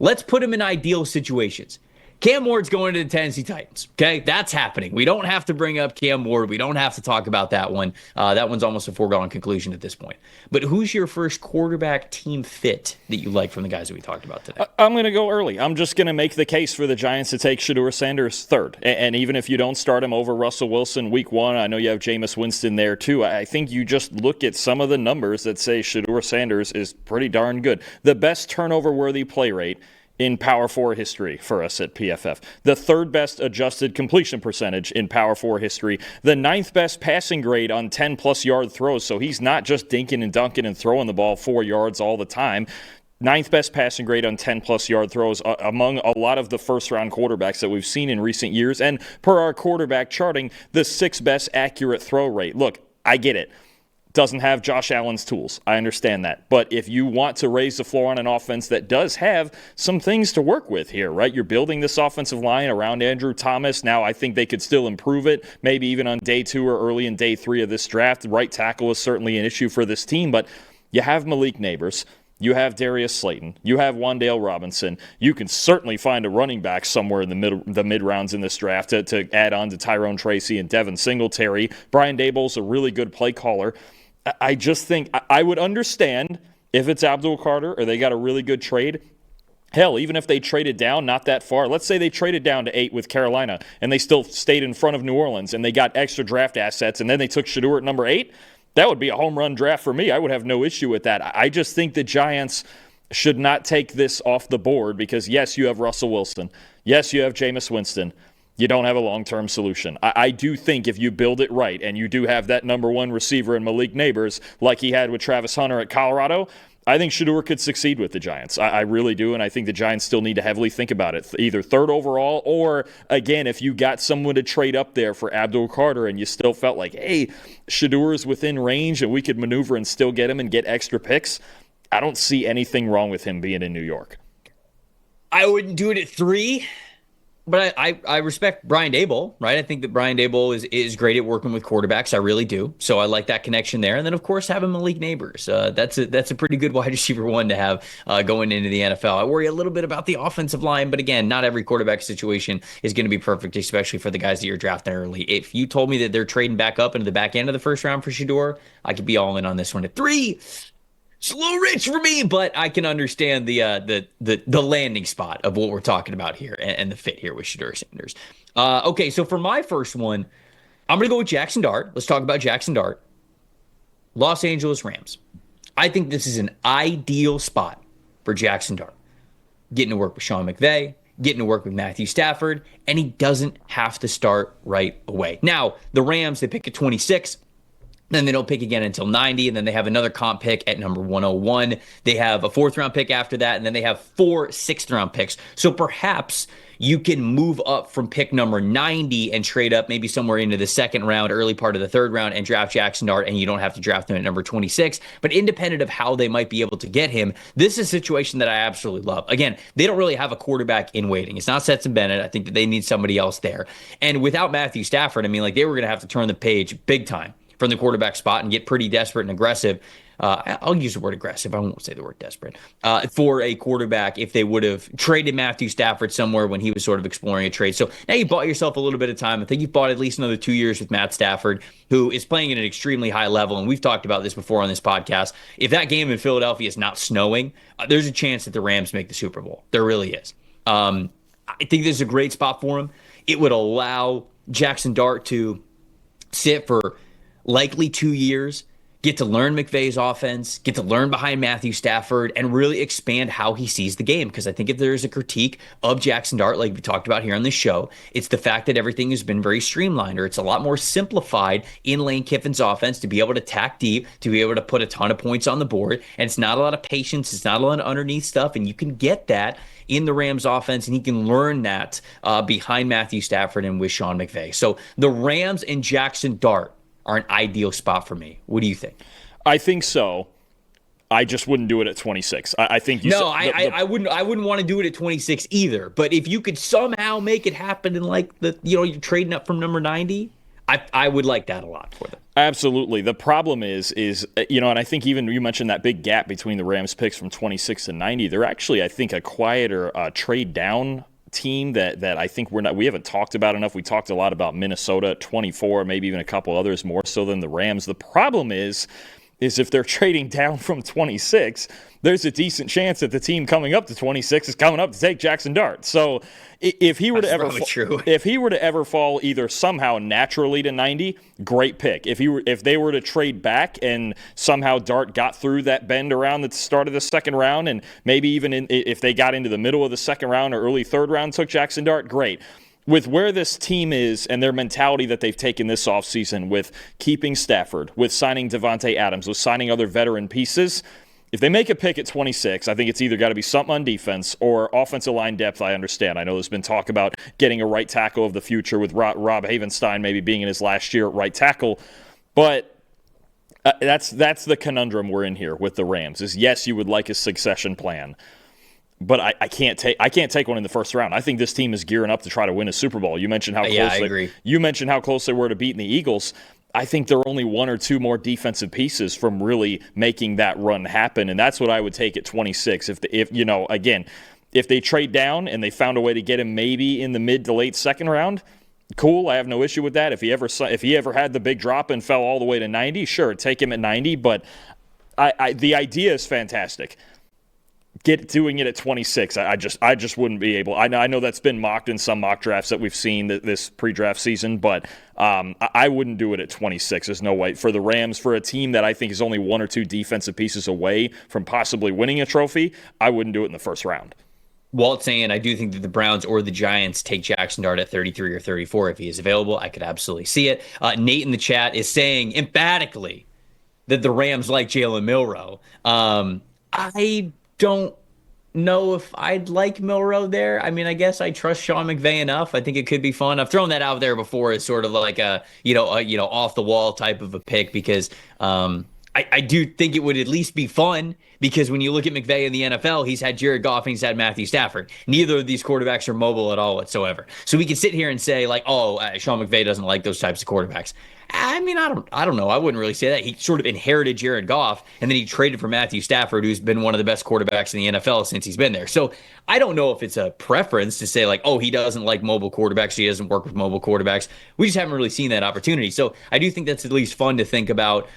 Let's put him in ideal situations. Cam Ward's going to the Tennessee Titans. Okay, that's happening. We don't have to bring up Cam Ward. We don't have to talk about that one. That one's almost a foregone conclusion at this point. But who's your first quarterback team fit that you like from the guys that we talked about today? I'm going to go early. I'm just going to make the case for the Giants to take Shedeur Sanders third. And even if you don't start him over Russell Wilson week one, I know you have Jameis Winston there too. I think you just look at some of the numbers that say Shedeur Sanders is pretty darn good. The best turnover-worthy play rate in Power 4 history for us at PFF. The third best adjusted completion percentage in Power 4 history. The ninth best passing grade on 10-plus yard throws. So he's not just dinking and dunking and throwing the ball 4 yards all the time. Ninth best passing grade on 10-plus yard throws among a lot of the first-round quarterbacks that we've seen in recent years. And per our quarterback charting, the sixth best accurate throw rate. Look, I get it. Doesn't have Josh Allen's tools. I understand that. But if you want to raise the floor on an offense that does have some things to work with here, right? You're building this offensive line around Andrew Thomas. Now I think they could still improve it, maybe even on day 2 or early in day 3 of this draft. Right tackle is certainly an issue for this team, but you have Malik Neighbors. You have Darius Slayton. You have Wan'Dale Robinson. You can certainly find a running back somewhere in the mid rounds in this draft to add on to Tyrone Tracy and Devin Singletary. Brian Daboll's a really good play caller. I just think I would understand if it's Abdul Carter or they got a really good trade. Hell, even if they traded down not that far, let's say they traded down to 8 with Carolina and they still stayed in front of New Orleans and they got extra draft assets and then they took Shedeur at number 8, that would be a home run draft for me. I would have no issue with that. I just think the Giants should not take this off the board because, yes, you have Russell Wilson. Yes, you have Jameis Winston. You don't have a long-term solution. I do think if you build it right and you do have that number 1 receiver in Malik Neighbors like he had with Travis Hunter at Colorado, I think Shedeur could succeed with the Giants. I really do, and I think the Giants still need to heavily think about it, either third overall or, again, if you got someone to trade up there for Abdul Carter and you still felt like, hey, Shedeur is within range and we could maneuver and still get him and get extra picks, I don't see anything wrong with him being in New York. I wouldn't do it at 3. But I respect Brian Daboll, right? I think that Brian Daboll is great at working with quarterbacks. I really do. So I like that connection there. And then, of course, having Malik Neighbors. That's a pretty good wide receiver 1 to have going into the NFL. I worry a little bit about the offensive line. But again, not every quarterback situation is going to be perfect, especially for the guys that you're drafting early. If you told me that they're trading back up into the back end of the first round for Shedeur, I could be all in on this one at 3. It's a little rich for me, but I can understand the landing spot of what we're talking about here and the fit here with Shedeur Sanders. Okay, so for my first one, I'm going to go with Jaxson Dart. Let's talk about Jaxson Dart. Los Angeles Rams. I think this is an ideal spot for Jaxson Dart. Getting to work with Sean McVay, getting to work with Matthew Stafford, and he doesn't have to start right away. Now, the Rams, they pick at 26. Then they don't pick again until 90, and then they have another comp pick at number 101. They have a 4th-round pick after that, and then they have 4 6th-round picks. So perhaps you can move up from pick number 90 and trade up maybe somewhere into the 2nd round, early part of the 3rd round, and draft Jaxson Dart, and you don't have to draft him at number 26. But independent of how they might be able to get him, this is a situation that I absolutely love. Again, they don't really have a quarterback in waiting. It's not Stetson Bennett. I think that they need somebody else there. And without Matthew Stafford, I mean, like they were going to have to turn the page big time from the quarterback spot and get pretty desperate and aggressive. I'll use the word aggressive. I won't say the word desperate. For a quarterback if they would have traded Matthew Stafford somewhere when he was sort of exploring a trade. So now you bought yourself a little bit of time. I think you've bought at least another 2 years with Matt Stafford, who is playing at an extremely high level. And we've talked about this before on this podcast. If that game in Philadelphia is not snowing, there's a chance that the Rams make the Super Bowl. There really is. I think this is a great spot for him. It would allow Jaxson Dart to sit for likely 2 years, get to learn McVay's offense, get to learn behind Matthew Stafford, and really expand how he sees the game. Because I think if there's a critique of Jaxson Dart, like we talked about here on this show, it's the fact that everything has been very streamlined, or it's a lot more simplified in Lane Kiffin's offense to be able to tack deep, to be able to put a ton of points on the board. And it's not a lot of patience. It's not a lot of underneath stuff. And you can get that in the Rams offense, and he can learn that behind Matthew Stafford and with Sean McVay. So the Rams and Jaxson Dart are an ideal spot for me. What do you think? I think so. I just wouldn't do it at 26. I think you. No, I wouldn't. I wouldn't want to do it at 26 either. But if you could somehow make it happen, in like you're trading up from number 90, I would like that a lot for them. Absolutely. The problem is, and I think even you mentioned that big gap between the Rams picks from 26 to 90. They're actually, I think, a quieter trade down team that I think we haven't talked about enough. We talked a lot about Minnesota at 24, maybe even a couple others more so than the Rams. The problem is if they're trading down from 26, there's a decent chance that the team coming up to 26 is coming up to take Jaxson Dart. So if he were to ever fall either somehow naturally to 90, great pick. If they were to trade back and somehow Dart got through that bend around at the start of the second round, and maybe even if they got into the middle of the second round or early third round, took Jaxson Dart, great. With where this team is and their mentality that they've taken this offseason with keeping Stafford, with signing Devontae Adams, with signing other veteran pieces, if they make a pick at 26, I think it's either got to be something on defense or offensive line depth. I understand. I know there's been talk about getting a right tackle of the future with Rob Havenstein maybe being in his last year at right tackle. But that's the conundrum we're in here with the Rams is, yes, you would like a succession plan. But I can't take one in the first round. I think this team is gearing up to try to win a Super Bowl. You mentioned how close I agree. You mentioned how close they were to beating the Eagles. I think they're only one or two more defensive pieces from really making that run happen, and that's what I would take at 26. If they trade down and they found a way to get him maybe in the mid to late second round, cool. I have no issue with that. If he ever had the big drop and fell all the way to 90, sure, take him at 90. But the idea is fantastic. Doing it at 26, I just wouldn't be able. I know that's been mocked in some mock drafts that we've seen this pre-draft season, but I wouldn't do it at 26. There's no way. For the Rams, for a team that I think is only one or two defensive pieces away from possibly winning a trophy, I wouldn't do it in the first round. Walt saying, I do think that the Browns or the Giants take Jaxson Dart at 33 or 34 if he is available. I could absolutely see it. Nate in the chat is saying emphatically that the Rams like Jalen Milroe. I don't know if I'd like Milroe there. I mean, I guess I trust Sean McVay enough. I think it could be fun. I've thrown that out there before as sort of like a off the wall type of a pick because I do think it would at least be fun because when you look at McVay in the NFL, he's had Jared Goff and he's had Matthew Stafford. Neither of these quarterbacks are mobile at all whatsoever. So we can sit here and say like, Sean McVay doesn't like those types of quarterbacks. I mean, I don't know. I wouldn't really say that. He sort of inherited Jared Goff, and then he traded for Matthew Stafford, who's been one of the best quarterbacks in the NFL since he's been there. So I don't know if it's a preference to say, like, he doesn't like mobile quarterbacks. He doesn't work with mobile quarterbacks. We just haven't really seen that opportunity. So I do think that's at least fun to think about.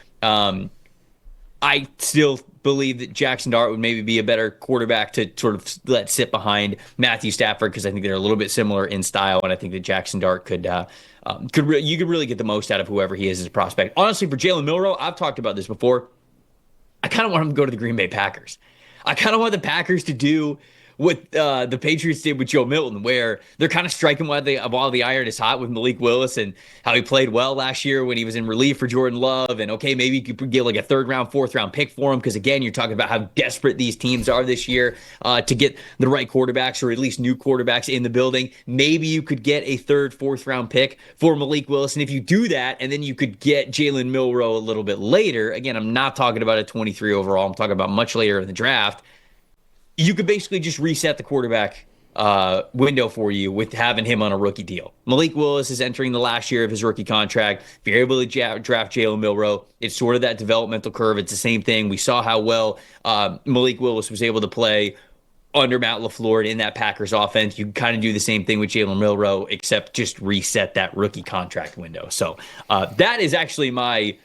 I still believe that Jaxson Dart would maybe be a better quarterback to sort of let sit behind Matthew Stafford because I think they're a little bit similar in style, and I think that Jaxson Dart you could really get the most out of whoever he is as a prospect. Honestly, for Jalen Milroe, I've talked about this before. I kind of want him to go to the Green Bay Packers. I kind of want the Packers to do what the Patriots did with Joe Milton, where they're kind of striking while the iron is hot with Malik Willis and how he played well last year when he was in relief for Jordan Love. And okay, maybe you could get like a third round, fourth round pick for him because again, you're talking about how desperate these teams are this year to get the right quarterbacks or at least new quarterbacks in the building. Maybe you could get a third, fourth round pick for Malik Willis. And if you do that, and then you could get Jalen Milroe a little bit later. Again, I'm not talking about a 23 overall. I'm talking about much later in the draft. You could basically just reset the quarterback window for you with having him on a rookie deal. Malik Willis is entering the last year of his rookie contract. If you're able to draft Jalen Milroe, it's sort of that developmental curve. It's the same thing. We saw how well Malik Willis was able to play under Matt LaFleur in that Packers offense. You kind of do the same thing with Jalen Milroe, except just reset that rookie contract window. So that is actually my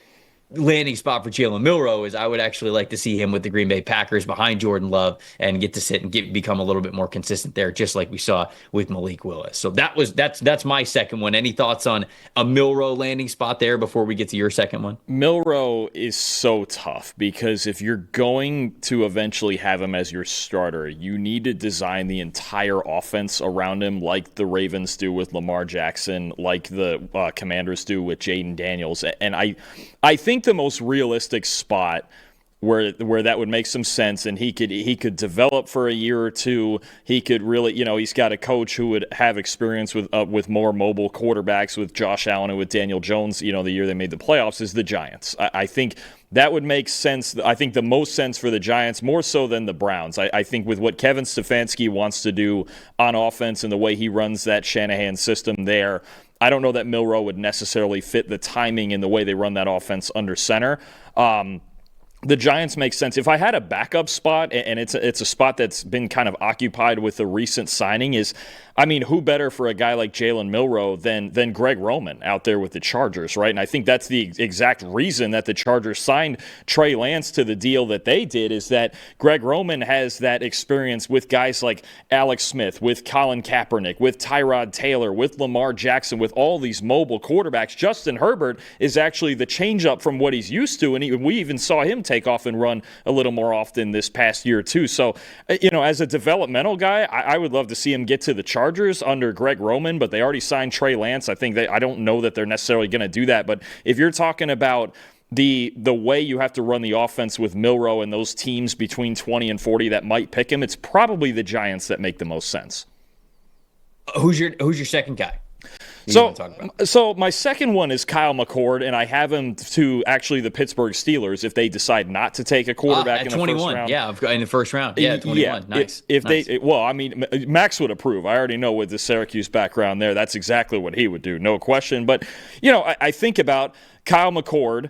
landing spot for Jalen Milroe. Is I would actually like to see him with the Green Bay Packers behind Jordan Love and get to sit and become a little bit more consistent there, just like we saw with Malik Willis. So that's my second one. Any thoughts on a Milroe landing spot there before we get to your second one? Milroe is so tough because if you're going to eventually have him as your starter, you need to design the entire offense around him like the Ravens do with Lamar Jackson, like the Commanders do with Jaden Daniels. And I think the most realistic spot where that would make some sense, and he could develop for a year or two. He could really, he's got a coach who would have experience with more mobile quarterbacks, with Josh Allen and with Daniel Jones. The year they made the playoffs is the Giants. I think that would make sense. I think the most sense for the Giants, more so than the Browns. I think with what Kevin Stefanski wants to do on offense and the way he runs that Shanahan system there, I don't know that Milroe would necessarily fit the timing in the way they run that offense under center. The Giants make sense. If I had a backup spot, and it's a spot that's been kind of occupied with the recent signing, who better for a guy like Jalen Milroe than Greg Roman out there with the Chargers, right? And I think that's the exact reason that the Chargers signed Trey Lance to the deal that they did, is that Greg Roman has that experience with guys like Alex Smith, with Colin Kaepernick, with Tyrod Taylor, with Lamar Jackson, with all these mobile quarterbacks. Justin Herbert is actually the changeup from what he's used to, and we even saw him take off and run a little more often this past year too. So, as a developmental guy, I would love to see him get to the Chargers under Greg Roman, but they already signed Trey Lance. I don't know that they're necessarily going to do that. But if you're talking about the way you have to run the offense with Milroe and those teams between 20 and 40 that might pick him, it's probably the Giants that make the most sense. Who's your second guy? So my second one is Kyle McCord, and I have him to actually the Pittsburgh Steelers if they decide not to take a quarterback in the 21. First round. Yeah, in the first round. Yeah, 21. Nice. Nice. Max would approve. I already know with the Syracuse background there, that's exactly what he would do, no question. But, I think about Kyle McCord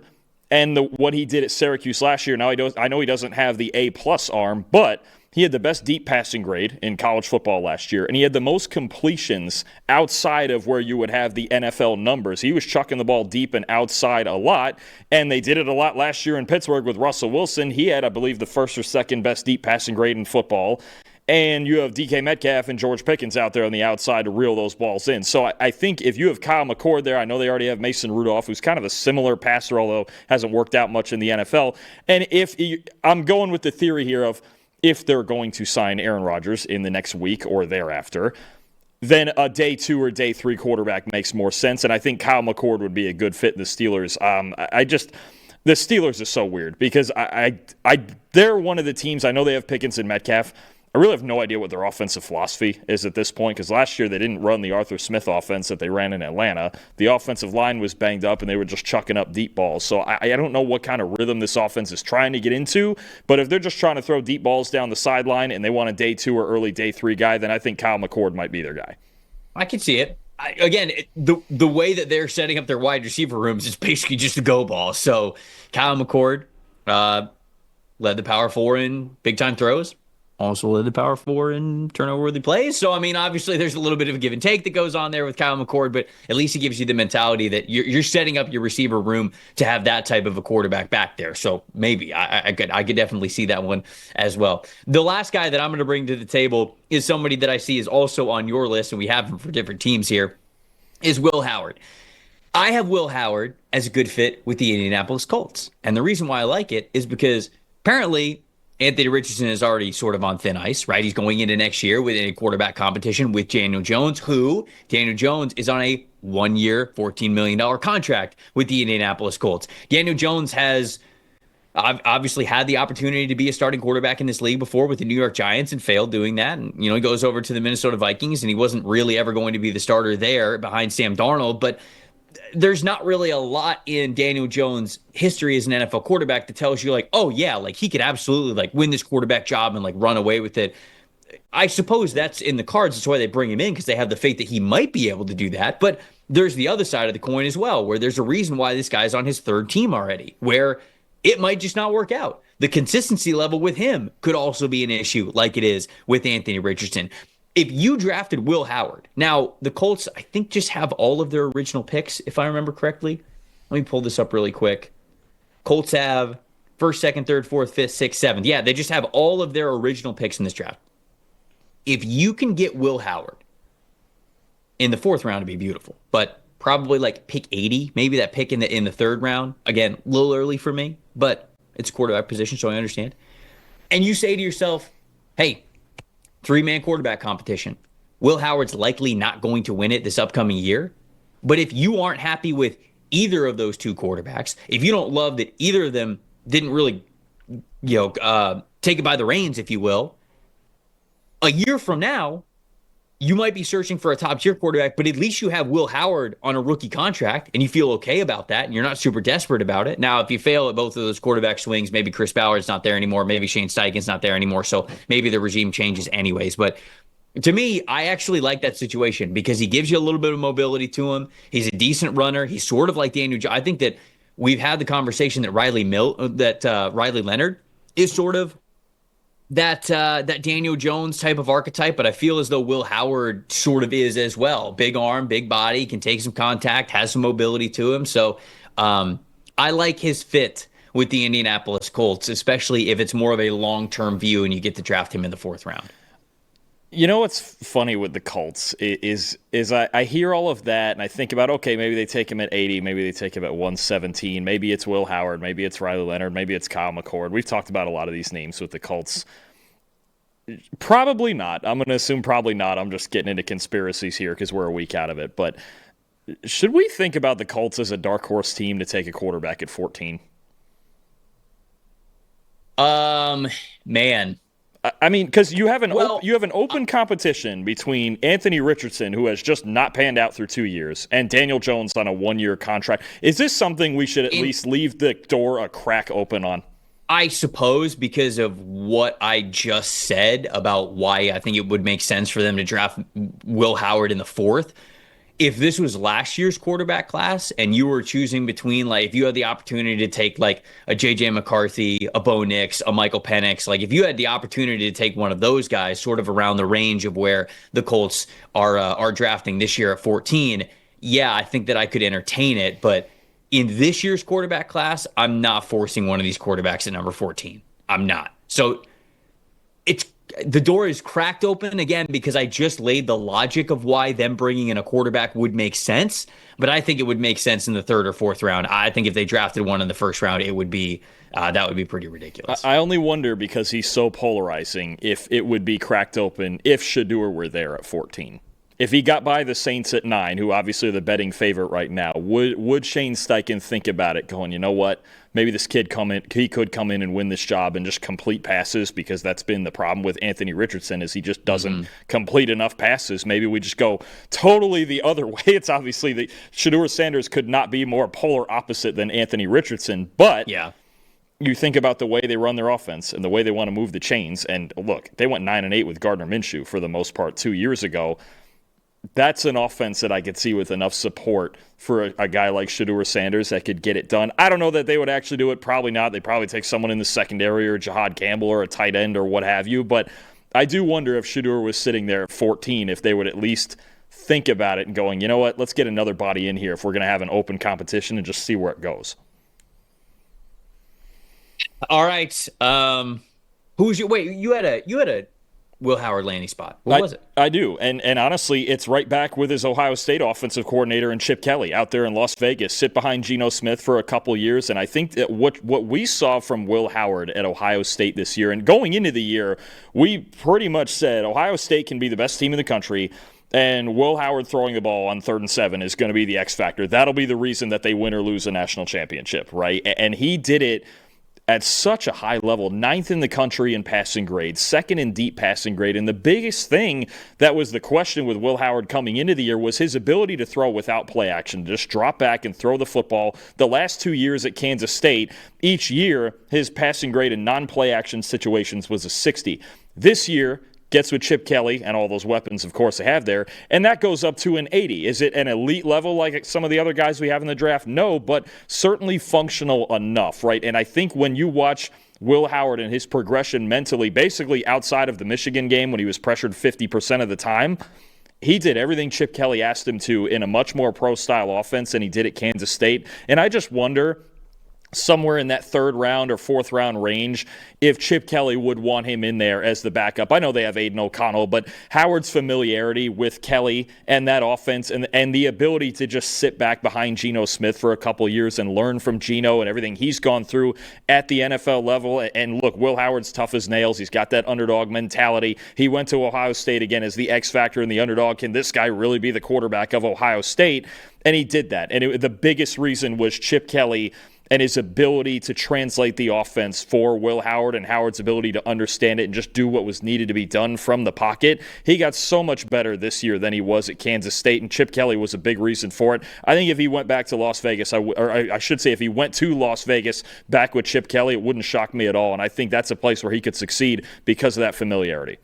and what he did at Syracuse last year. Now, I know he doesn't have the A-plus arm, but he had the best deep passing grade in college football last year, and he had the most completions outside of where you would have the NFL numbers. He was chucking the ball deep and outside a lot, and they did it a lot last year in Pittsburgh with Russell Wilson. He had, I believe, the first or second best deep passing grade in football. And you have DK Metcalf and George Pickens out there on the outside to reel those balls in. So I think if you have Kyle McCord there, I know they already have Mason Rudolph, who's kind of a similar passer, although hasn't worked out much in the NFL. And I'm going with the theory here of, if they're going to sign Aaron Rodgers in the next week or thereafter, then a day 2 or day 3 quarterback makes more sense. And I think Kyle McCord would be a good fit in the Steelers. The Steelers are so weird because they're one of the teams, I know they have Pickens and Metcalf. I really have no idea what their offensive philosophy is at this point, because last year they didn't run the Arthur Smith offense that they ran in Atlanta. The offensive line was banged up, and they were just chucking up deep balls. So I don't know what kind of rhythm this offense is trying to get into, but if they're just trying to throw deep balls down the sideline and they want a day 2 or early day 3 guy, then I think Kyle McCord might be their guy. I can see it. The way that they're setting up their wide receiver rooms is basically just a go ball. So Kyle McCord led the Power 4 in big-time throws. Also led the Power 4 in turnover-worthy plays. So, obviously there's a little bit of a give and take that goes on there with Kyle McCord, but at least it gives you the mentality that you're setting up your receiver room to have that type of a quarterback back there. So maybe I could definitely see that one as well. The last guy that I'm going to bring to the table is somebody that I see is also on your list, and we have him for different teams here, is Will Howard. I have Will Howard as a good fit with the Indianapolis Colts. And the reason why I like it is because apparently Anthony Richardson is already sort of on thin ice, right? He's going into next year with a quarterback competition with Daniel Jones, Daniel Jones is on a 1-year, $14 million contract with the Indianapolis Colts. Daniel Jones has obviously had the opportunity to be a starting quarterback in this league before with the New York Giants and failed doing that. And, he goes over to the Minnesota Vikings, and he wasn't really ever going to be the starter there behind Sam Darnold, but there's not really a lot in Daniel Jones' history as an NFL quarterback that tells you he could absolutely win this quarterback job and run away with it. I suppose that's in the cards. That's why they bring him in, because they have the faith that he might be able to do that. But there's the other side of the coin as well, where there's a reason why this guy's on his 3rd team already, where it might just not work out. The consistency level with him could also be an issue like it is with Anthony Richardson. If you drafted Will Howard, now the Colts, I think, just have all of their original picks, if I remember correctly. Let me pull this up really quick. Colts have 1st, 2nd, 3rd, 4th, 5th, 6th, 7th. Yeah, they just have all of their original picks in this draft. If you can get Will Howard in the 4th round, it'd be beautiful. But probably pick 80, maybe that pick in the 3rd round. Again, a little early for me, but it's a quarterback position, so I understand. And you say to yourself, hey, 3-man quarterback competition. Will Howard's likely not going to win it this upcoming year. But if you aren't happy with either of those 2 quarterbacks, if you don't love that either of them didn't really, take it by the reins, if you will, a year from now, you might be searching for a top-tier quarterback, but at least you have Will Howard on a rookie contract, and you feel okay about that, and you're not super desperate about it. Now, if you fail at both of those quarterback swings, maybe Chris Ballard's not there anymore, maybe Shane Steichen's not there anymore, so maybe the regime changes anyways. But To me, I actually like that situation because he gives you a little bit of mobility to him. He's a decent runner. He's sort of like Daniel. I think that we've had the conversation that Riley Leonard is sort of that Daniel Jones type of archetype, but I feel as though Will Howard sort of is as well. Big arm, big body, can take some contact, has some mobility to him. So I like his fit with the Indianapolis Colts, especially if it's more of a long-term view and you get to draft him in the fourth round. You know what's funny with the Colts is I hear all of that and I think about, okay, maybe they take him at 80, maybe they take him at 117, maybe it's Will Howard, maybe it's Riley Leonard, maybe it's Kyle McCord. We've talked about a lot of these names with the Colts. Probably not. I'm going to assume probably not. I'm just getting into conspiracies here because we're a week out of it. But should we think about the Colts as a dark horse team to take a quarterback at 14? Man. I mean, because you have an open competition between Anthony Richardson, who has just not panned out through 2 years, and Daniel Jones on a 1-year contract. Is this something we should at least leave the door a crack open on? I suppose because of what I just said about why I think it would make sense for them to draft Will Howard in the fourth. If this was last year's quarterback class and you were choosing between, like, if you had the opportunity to take like a JJ McCarthy, a Bo Nix, a Michael Penix, like if you had the opportunity to take one of those guys sort of around the range of where the Colts are drafting this year at 14, yeah, I think that I could entertain it. But in this year's quarterback class, I'm not forcing one of these quarterbacks at number 14. I'm not. So the door is cracked open again because I just laid the logic of why them bringing in a quarterback would make sense. But I think it would make sense in the third or fourth round. I think if they drafted one in the first round, it would be that would be pretty ridiculous. I only wonder because he's so polarizing if it would be cracked open if Shedeur were there at 14. If he got by the Saints at 9, who obviously are the betting favorite right now, would Shane Steichen think about it, going, you know what, maybe this kid could come in and win this job and just complete passes, because that's been the problem with Anthony Richardson is he just doesn't complete enough passes. Maybe we just go totally the other way. It's obviously that Shedeur Sanders could not be more polar opposite than Anthony Richardson, but yeah. You think about the way they run their offense and the way they want to move the chains, and look, they went 9-8 with Gardner Minshew for the most part 2 years ago. That's an offense that I could see with enough support for a guy like Shedeur Sanders that could get it done. I don't know that they would actually do it. Probably not. They'd probably take someone in the secondary or Jahad Campbell or a tight end or what have you. But I do wonder if Shedeur was sitting there at 14, if they would at least think about it and going, you know what, let's get another body in here if we're going to have an open competition and just see where it goes. All right. Who's your wait? You had a Will Howard landing spot. What was it? I do. And honestly, it's right back with his Ohio State offensive coordinator and Chip Kelly out there in Las Vegas, sit behind Geno Smith for a couple years. And I think that what we saw from Will Howard at Ohio State this year, and going into the year, we pretty much said Ohio State can be the best team in the country, and Will Howard throwing the ball on 3rd and 7 is going to be the X factor. That'll be the reason that they win or lose a national championship, right? And he did it at such a high level, 9th in the country in passing grade, 2nd in deep passing grade. And the biggest thing that was the question with Will Howard coming into the year was his ability to throw without play action, just drop back and throw the football. The last 2 years at Kansas State, each year his passing grade in non-play action situations was a 60. This year, gets with Chip Kelly and all those weapons, of course, they have there, and that goes up to an 80. Is it an elite level like some of the other guys we have in the draft? No, but certainly functional enough, right? And I think when you watch Will Howard and his progression mentally, basically outside of the Michigan game when he was pressured 50% of the time, he did everything Chip Kelly asked him to in a much more pro-style offense than he did at Kansas State. And I just wonder, somewhere in that 3rd round or 4th round range, if Chip Kelly would want him in there as the backup. I know they have Aiden O'Connell, but Howard's familiarity with Kelly and that offense and the ability to just sit back behind Geno Smith for a couple years and learn from Geno and everything he's gone through at the NFL level. And look, Will Howard's tough as nails. He's got that underdog mentality. He went to Ohio State again as the X factor and the underdog. Can this guy really be the quarterback of Ohio State? And he did that. And the biggest reason was Chip Kelly and his ability to translate the offense for Will Howard and Howard's ability to understand it and just do what was needed to be done from the pocket. He got so much better this year than he was at Kansas State, and Chip Kelly was a big reason for it. I think if he went back to Las Vegas, I should say if he went to Las Vegas back with Chip Kelly, it wouldn't shock me at all, and I think that's a place where he could succeed because of that familiarity.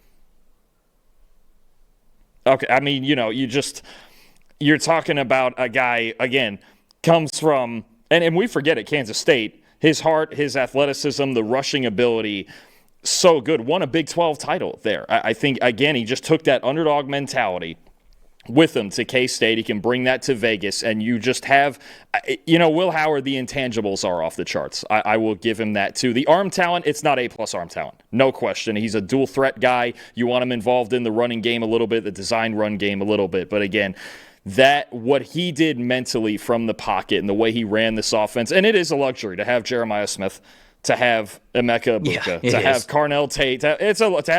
Okay, I mean, you're talking about a guy, again, comes from, and we forget it, Kansas State, his heart, his athleticism, the rushing ability, so good. Won a Big 12 title there. I think, again, he just took that underdog mentality with him to K-State. He can bring that to Vegas, and you just have, Will Howard, the intangibles are off the charts. I will give him that too. The arm talent, it's not A-plus arm talent. No question. He's a dual threat guy. You want him involved in the running game a little bit, the design run game a little bit. But again, what he did mentally from the pocket and the way he ran this offense, and it is a luxury to have Jeremiah Smith, to have Emeka Egbuka, to have Carnell Tate, to have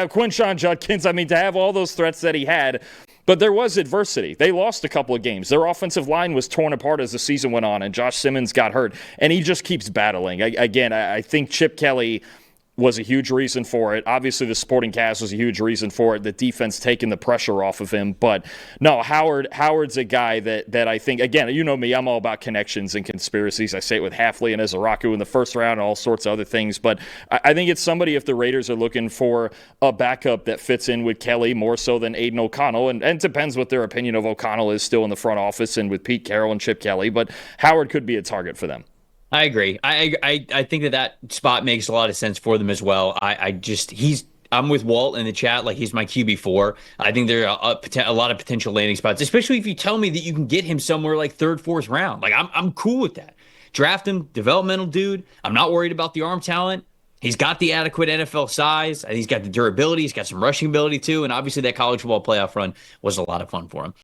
Quinshon Judkins. I mean, to have all those threats that he had. But there was adversity. They lost a couple of games. Their offensive line was torn apart as the season went on, and Josh Simmons got hurt. And he just keeps battling. I think Chip Kelly was a huge reason for it. Obviously, the supporting cast was a huge reason for it. The defense taking the pressure off of him. But no, Howard's a guy that I think, again, you know me, I'm all about connections and conspiracies. I say it with Hafley and Ezaraku in the first round and all sorts of other things. But I think it's somebody, if the Raiders are looking for a backup that fits in with Kelly more so than Aiden O'Connell, and it depends what their opinion of O'Connell is still in the front office and with Pete Carroll and Chip Kelly. But Howard could be a target for them. I agree. I think that spot makes a lot of sense for them as well. I'm with Walt in the chat. Like, he's my QB4. I think there are a lot of potential landing spots, especially if you tell me that you can get him somewhere like third, fourth round. Like, I'm cool with that. Draft him, developmental dude. I'm not worried about the arm talent. He's got the adequate NFL size. He's got the durability. He's got some rushing ability too. And obviously that college football playoff run was a lot of fun for him.